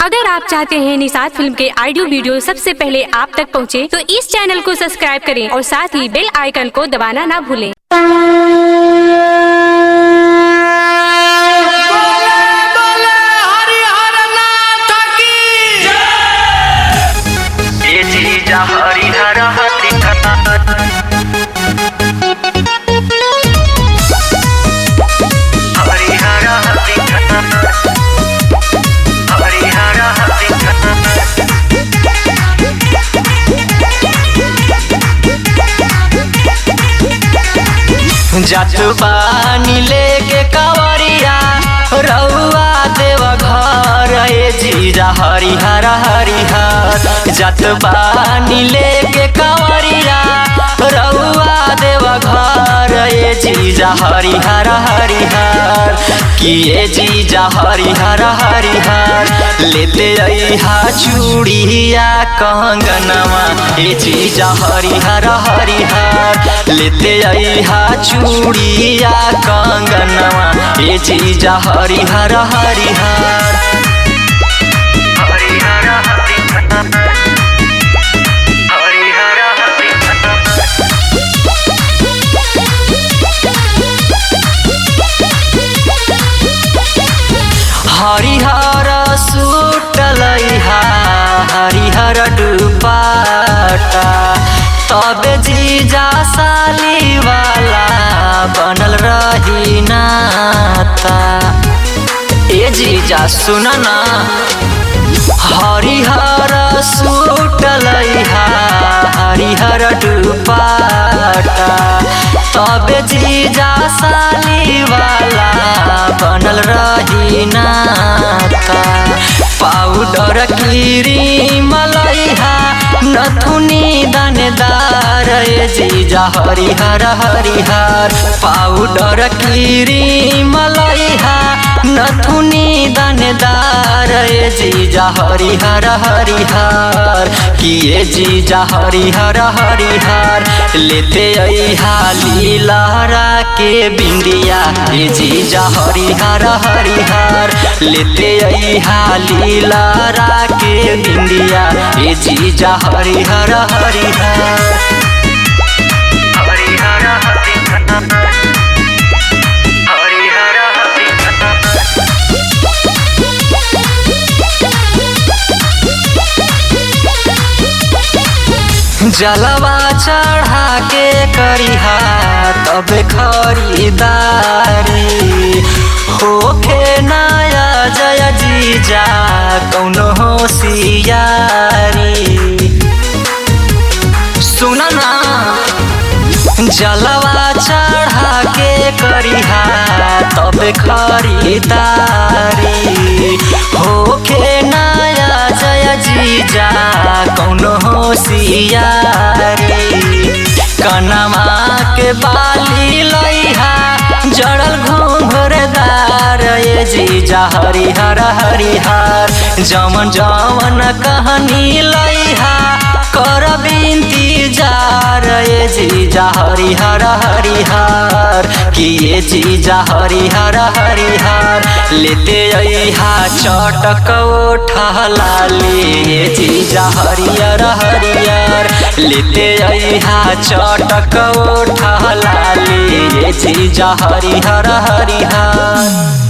अगर आप चाहते हैं निषाद फिल्म के ऑडियो वीडियो सबसे पहले आप तक पहुंचे, तो इस चैनल को सब्सक्राइब करें और साथ ही बेल आइकन को दबाना ना भूलें। जात बानी लेके कावरिया रउआ देव घर ए जीजा हरिहर हरिहर। जात बानी लेके कावरिया रउआ देव घर ए जीजा हरिहर हरिहर। किए जीजा हरिहर हरिहर लेते अइहा चूड़िया कंगनवा ए जीजा हरिहर हरिहर। लेते अइहा चूड़िया कंगनवा ए जीजा हरिहर हरिहर। हरिहर सूट लइहा हरिहर दुपट्टा, तबे जीजा साली वाला बनल रही नाता। ए जीजा सुन ना, हरिहर सूट लइहा हरिहर दुपट्टा, तबे जीजा साली वाला बनल रही नाता। पाउडर क्रीम लइहा नथुनी दानेदार ए जीजा हरिहर हरिहर। पाउडर क्रीम लइहा नथुनी दानेदार ए जीजा हरिहर हरिहर। किए जीजा हरिहर हरिहर लेते अइहा लीलहरा के बिंदिया ए जीजा हरिहर हरिहर। लेते अइहा लीलहरा के बिंदिया ए जीजा हरिहर हरिहर। जलवा चढ़ा के करिहा तबे खरीदारी, होखे नया जय जीजा कौनो होशियारी। सुन ना, जलवा चढ़ा के करिहा तबे खरीदारी, होखे नया जय जीजा कौनो होशियारी। कनमा के बाली लइहा जड़ल घुंघरदार ए जीजा हरिहर हरिहर। जमन जमन कहनी लइहा कर इंतजार ए जीजा हरिहर हरिहर। किए जीजा हरिहर हरिहर लेते अइहा चटक ओठलाली ए जीजा हरिहर हरिहर। लेते अइहा चटक ओठलाली ए जीजा हरिहर हरिहर।